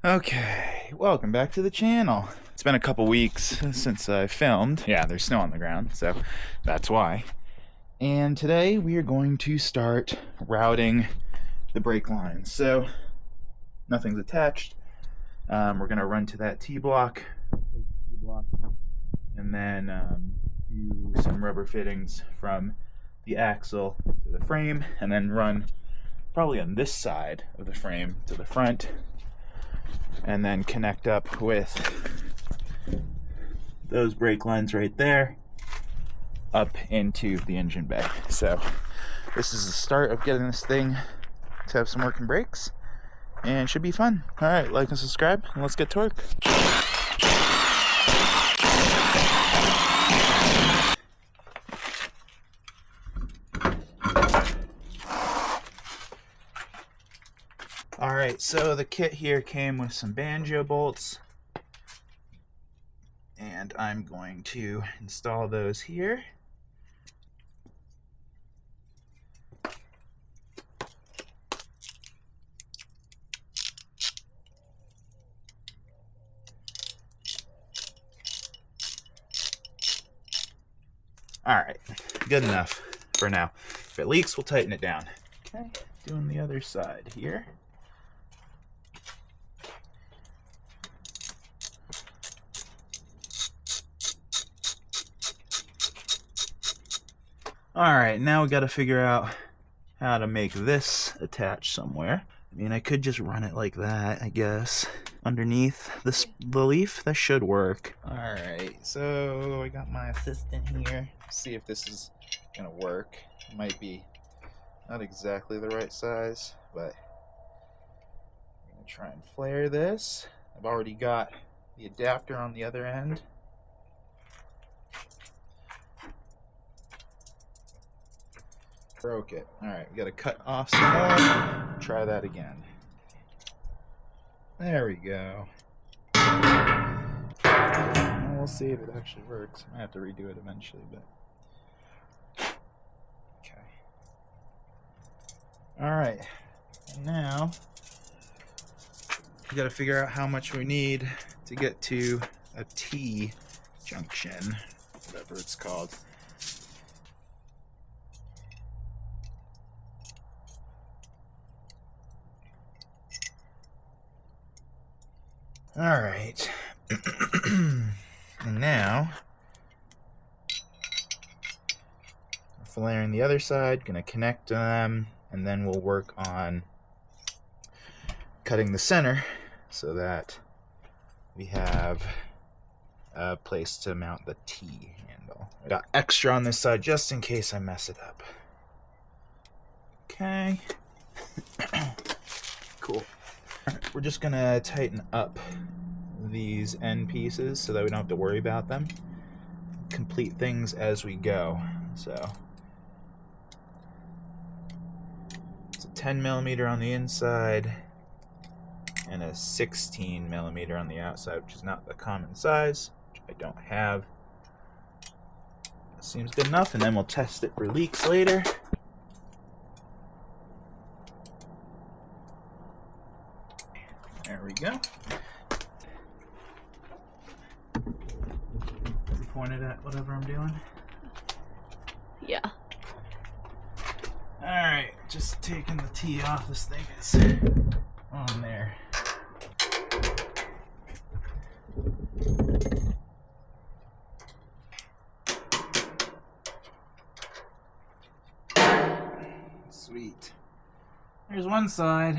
Okay, welcome back to the channel. It's been a couple weeks since I filmed. Yeah, there's snow on the ground, so that's why. And today we are going to start routing the brake lines. So nothing's attached. We're gonna run to that T-block, and then do some rubber fittings from the axle to the frame, and then run probably on this side of the frame to the front, and then connect up with those brake lines right there up into the engine bay. So this is the start of getting this thing to have some working brakes, and it should be fun. All right, like and subscribe, and let's get to work. Alright, so the kit here came with some banjo bolts, and I'm going to install those here. Alright, good enough for now. If it leaks, we'll tighten it down. Okay, doing the other side here. Alright, now we got to figure out how to make this attach somewhere. I mean, I could just run it like that, I guess, underneath the leaf. That should work. Alright, so I got my assistant here. See if this is going to work. It might be not exactly the right size, but I'm going to try and flare this. I've already got the adapter on the other end. Broke it. Alright, we gotta cut off some more. Try that again. There we go. Well, we'll see if it actually works. I might have to redo it eventually, but okay. Alright. And now we gotta figure out how much we need to get to a T junction, whatever it's called. Alright, and now we're flaring the other side, gonna connect them, and then we'll work on cutting the center so that we have a place to mount the T handle. I got extra on this side just in case I mess it up. Okay. Cool. Alright, we're just gonna tighten up these end pieces so that we don't have to worry about them. Complete things as we go. So it's a 10mm on the inside and a 16mm on the outside, which is not the common size, which I don't have. That seems good enough, and then we'll test it for leaks later. There we go. Is he pointed at whatever I'm doing? Yeah. Alright, just taking the T off. This thing is on there. Sweet. There's one side.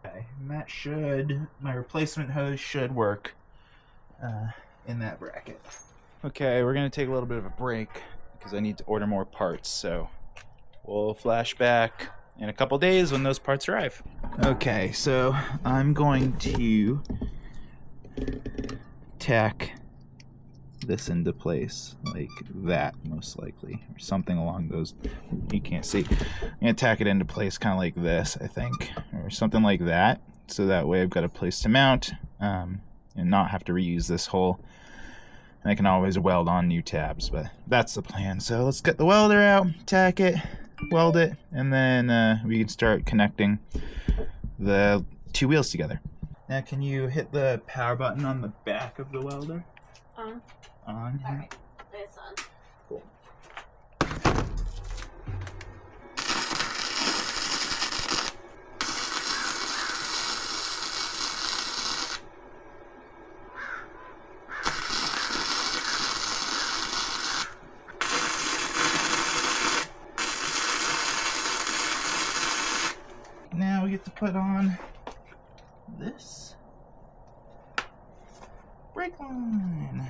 Okay, and that should, my replacement hose should work in that bracket. Okay, we're going to take a little bit of a break because I need to order more parts, so we'll flash back in a couple days when those parts arrive. Okay, so I'm going to tack this into place like that, most likely, or something along those. You can't see. I'm gonna tack it into place kind of like this, I think, or something like that, so that way I've got a place to mount and not have to reuse this hole, and I can always weld on new tabs. But that's the plan. So let's get the welder out, tack it, weld it, and then we can start connecting the two wheels together. Now can you hit the power button on the back of the welder? On. On. All right. It's on. Cool. Now we get to put on this brake line.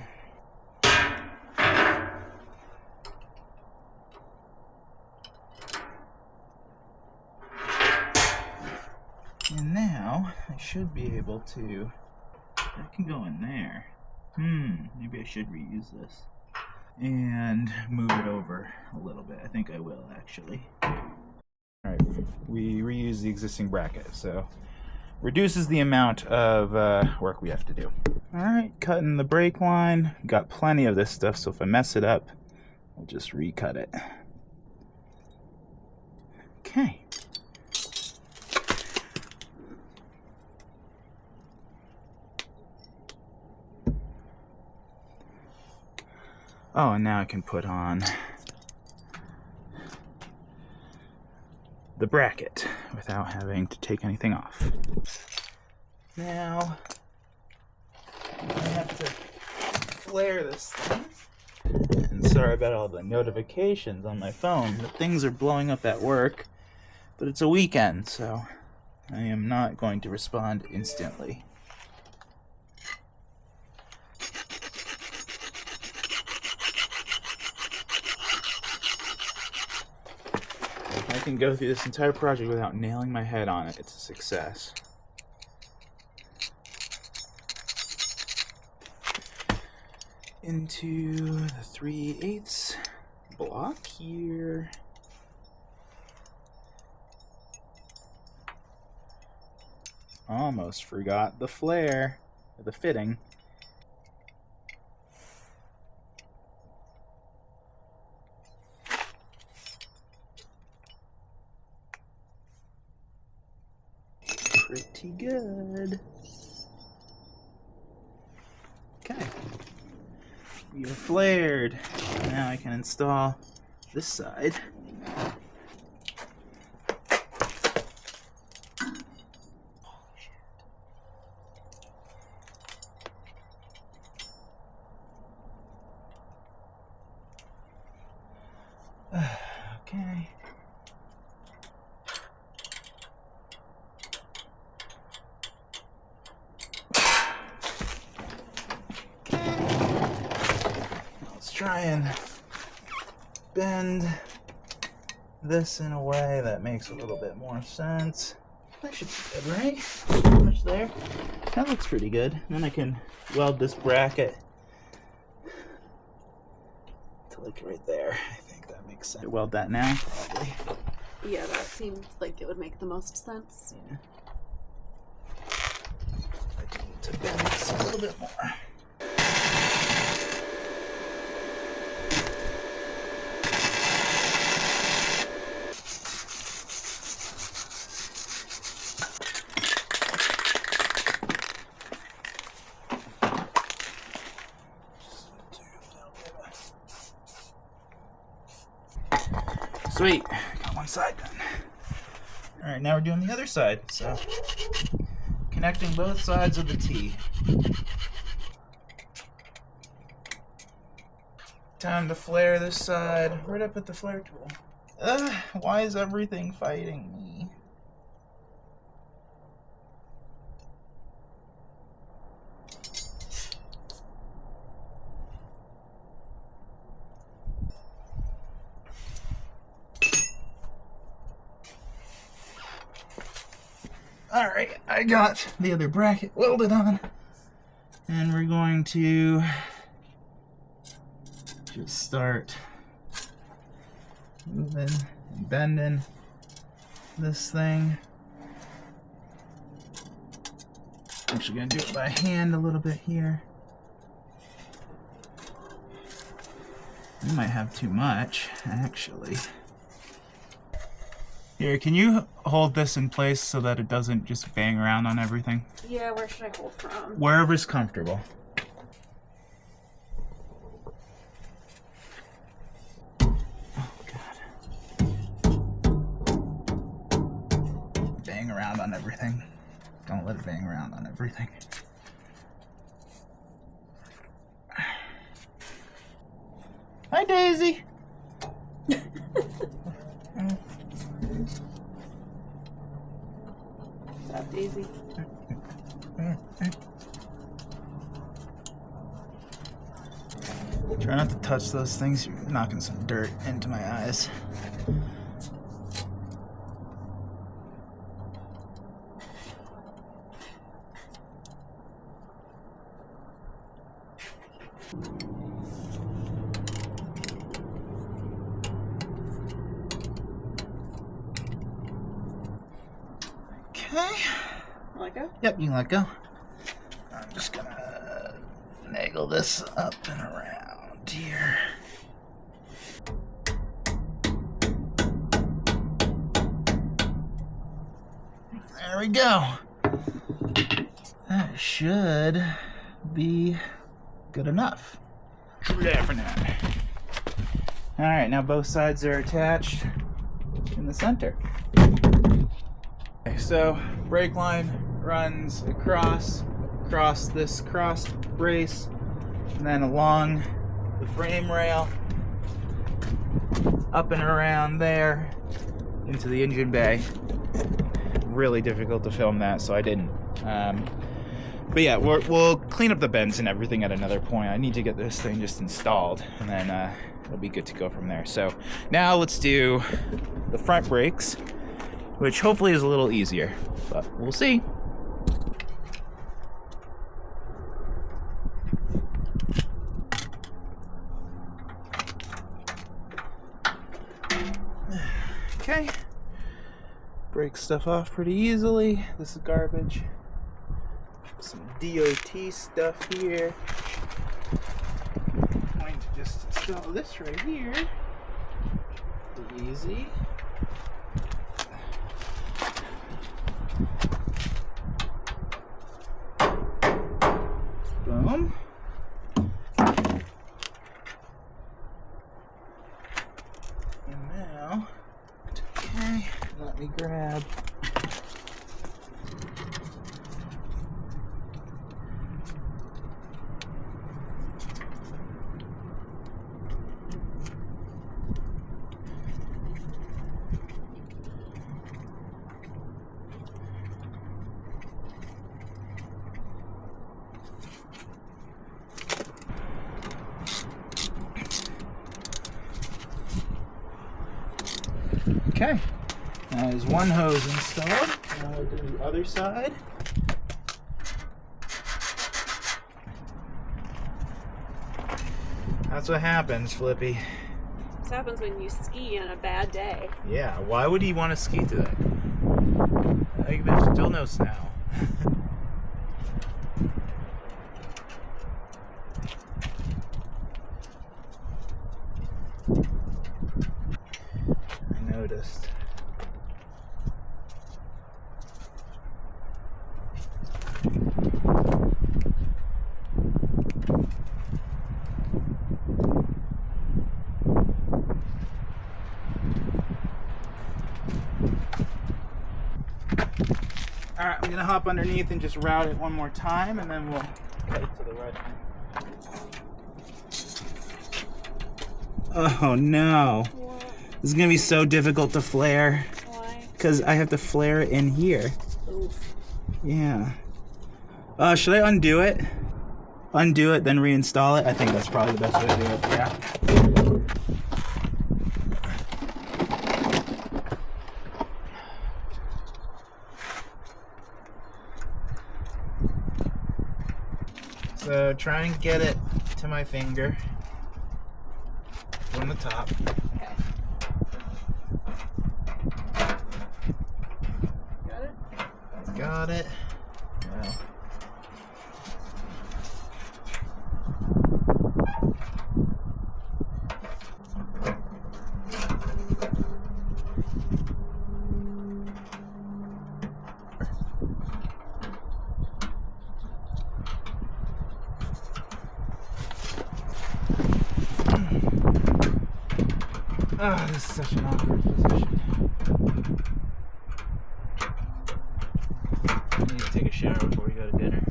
And now I should be able to, that can go in there. Maybe I should reuse this and move it over a little bit. I think I will actually. Alright, we reuse the existing bracket, so reduces the amount of work we have to do. Alright, cutting the brake line. Got plenty of this stuff, so if I mess it up, I'll just recut it. Okay. Oh, and now I can put on the bracket without having to take anything off. Now I have to flare this thing. And sorry about all the notifications on my phone. The things are blowing up at work, but it's a weekend, so I am not going to respond instantly. If I can go through this entire project without nailing my head on it, it's a success. Into the 3/8 block here. Almost forgot the flare, the fitting. Pretty good. Okay. We are flared. Now I can install this side. Okay. Let's try and bend this in a way that makes a little bit more sense. That should be good, right? How much there? That looks pretty good. Then I can weld this bracket to like right there. I think that makes sense. Weld that now, probably. Yeah, that seems like it would make the most sense. Yeah. I need to bend this a little bit more. Sweet, got one side done. All right, now we're doing the other side. So, connecting both sides of the T. Time to flare this side. Where'd I put the flare tool? Why is everything fighting me? Alright, I got the other bracket welded on, and we're going to just start moving and bending this thing. I'm actually going to do it by hand a little bit here. I might have too much, actually. Here, can you hold this in place so that it doesn't just bang around on everything? Yeah, where should I hold from? Wherever's comfortable. Oh, God. Bang around on everything. Don't let it bang around on everything. Hi, Daisy. What's up, Daisy? Try not to touch those things. You're knocking some dirt into my eyes. Okay. Let go? Yep, you can let go. I'm just gonna finagle this up and around here. There we go. That should be good enough. True that for now. Alright, now both sides are attached in the center. Okay, so brake line runs across this cross brace and then along the frame rail up and around there into the engine bay. Really difficult to film that, so I didn't. But yeah, we'll clean up the bends and everything at another point. I need to get this thing just installed, and then it'll be good to go from there. So now let's do the front brakes, which hopefully is a little easier, but we'll see. Okay. Break stuff off pretty easily. This is garbage. Some DOT stuff here. I'm going to just install this right here. Easy. Boom. And now, okay, let me grab okay, now there's one hose installed. Now we'll do the other side. That's what happens, Flippy. This happens when you ski on a bad day. Yeah, why would he want to ski today? Like, there's still no snow. I noticed. Alright, I'm gonna hop underneath and just route it one more time, and then we'll cut it to the right. Oh no. What? This is gonna be so difficult to flare. Why? Because I have to flare it in here. Oof. Yeah. Should I undo it? Undo it, then reinstall it? I think that's probably the best way to do it, yeah. So try and get it to my finger from the top. Okay. Got it? Got it. Well. Oh, this is such an awkward position. I need to take a shower before we go to dinner.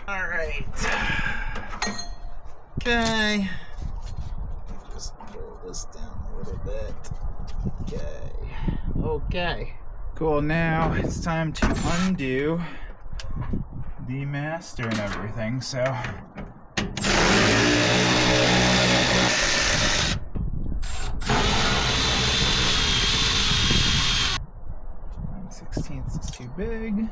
Alright. Okay. Just roll this down a little bit. Okay. Cool, now it's time to undo the master and everything, so. 9/16 is too big.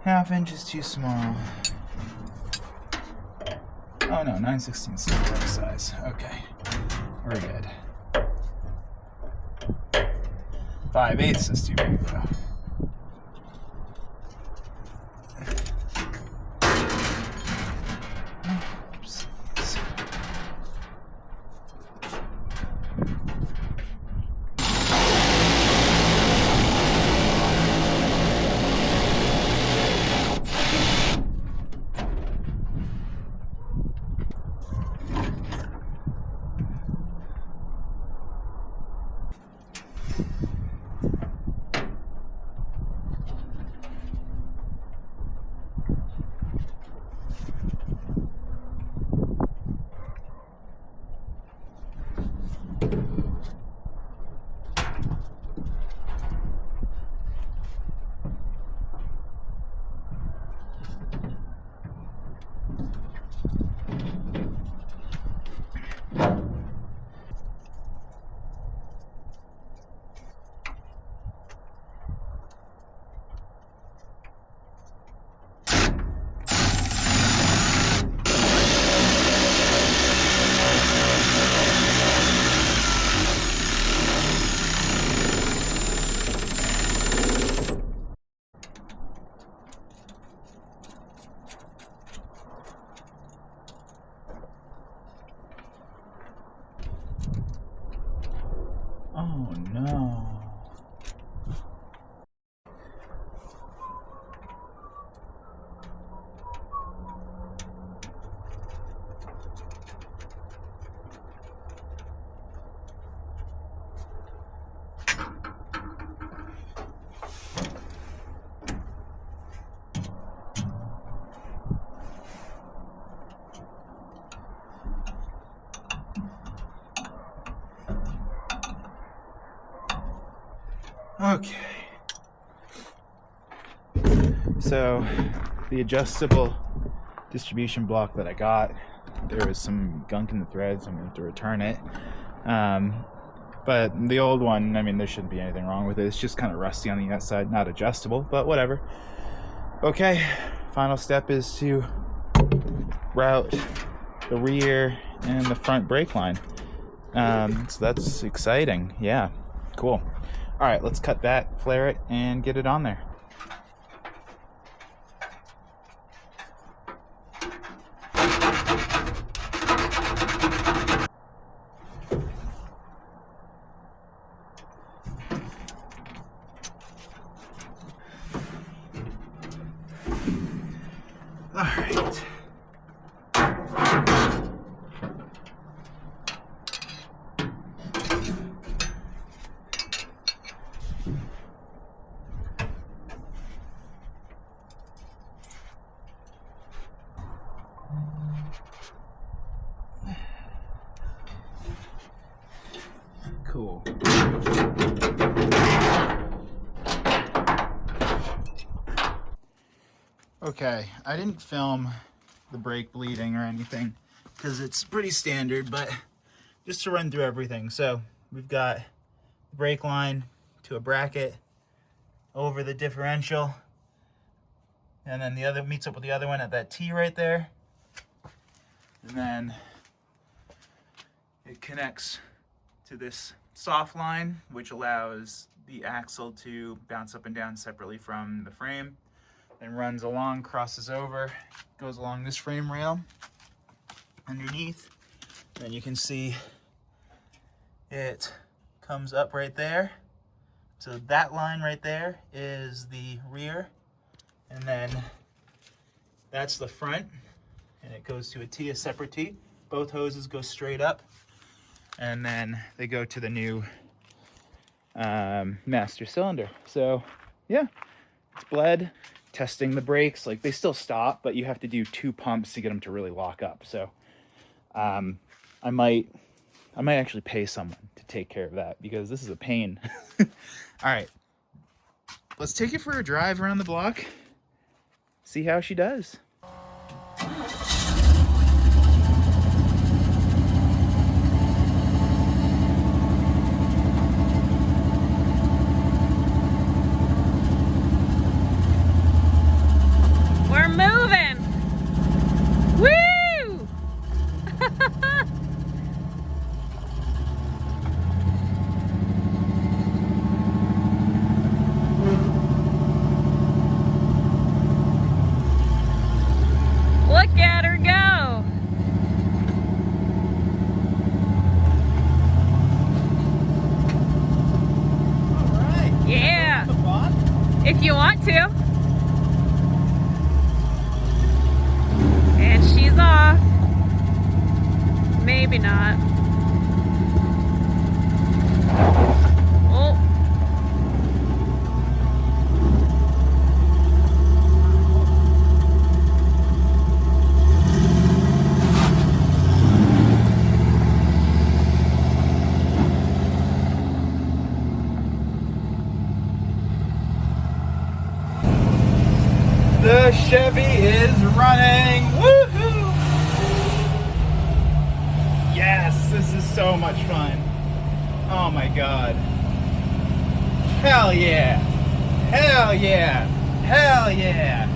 1/2 inch is too small. Oh no, 9/16 is the right size. Okay, we're good. 5/8 is too big though. Oh no. Okay. So the adjustable distribution block that I got, there was some gunk in the threads. I'm going to have to return it. But the old one, I mean, there shouldn't be anything wrong with it. It's just kind of rusty on the outside, not adjustable, but whatever. Okay, final step is to route the rear and the front brake line. So that's exciting. Yeah, cool. All right, let's cut that, flare it, and get it on there. All right. Cool. Okay, I didn't film the brake bleeding or anything because it's pretty standard, but just to run through everything. So we've got the brake line to a bracket over the differential, and then the other meets up with the other one at that T right there, and then it connects to this soft line, which allows the axle to bounce up and down separately from the frame, then runs along, crosses over, goes along this frame rail underneath. Then you can see it comes up right there. So that line right there is the rear, and then that's the front, and it goes to a T, a separate T. both hoses go straight up, and then they go to the new master cylinder. So yeah, it's bled. Testing the brakes, like they still stop, but you have to do 2 pumps to get them to really lock up. So I might actually pay someone to take care of that, because this is a pain. All right, let's take it for a drive around the block, see how she does. We're moving. Woo! Look at her go. All right. Yeah. The block? If you want to. And she's off. Maybe not. Oh. The Chevy is running. Woohoo! Yes, this is so much fun. Oh my god. Hell yeah. Hell yeah. Hell yeah.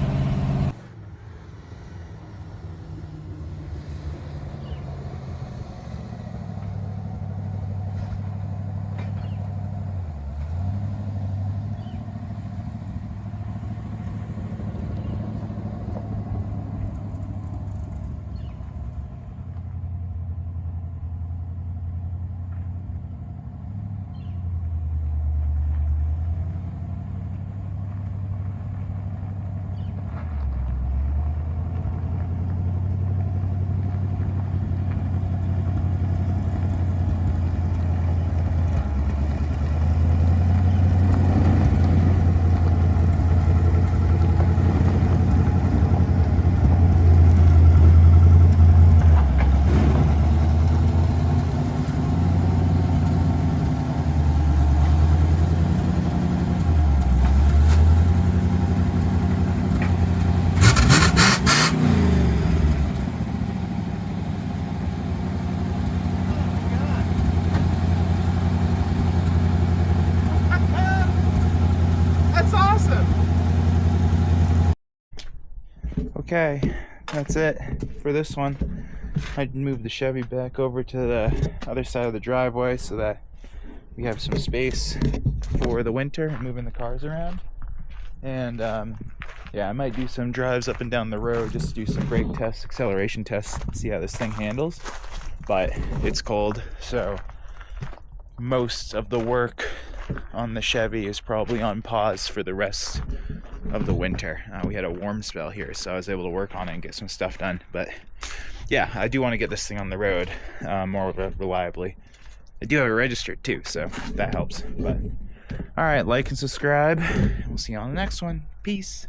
Okay, that's it for this one. I'd move the Chevy back over to the other side of the driveway so that we have some space for the winter, moving the cars around. And yeah, I might do some drives up and down the road just to do some brake tests, acceleration tests, see how this thing handles. But it's cold, so most of the work on the Chevy is probably on pause for the rest of the winter. We had a warm spell here, so I was able to work on it and get some stuff done. But yeah, I do want to get this thing on the road more reliably. I do have it registered too, so that helps. But all right, like and subscribe. We'll see you on the next one. Peace.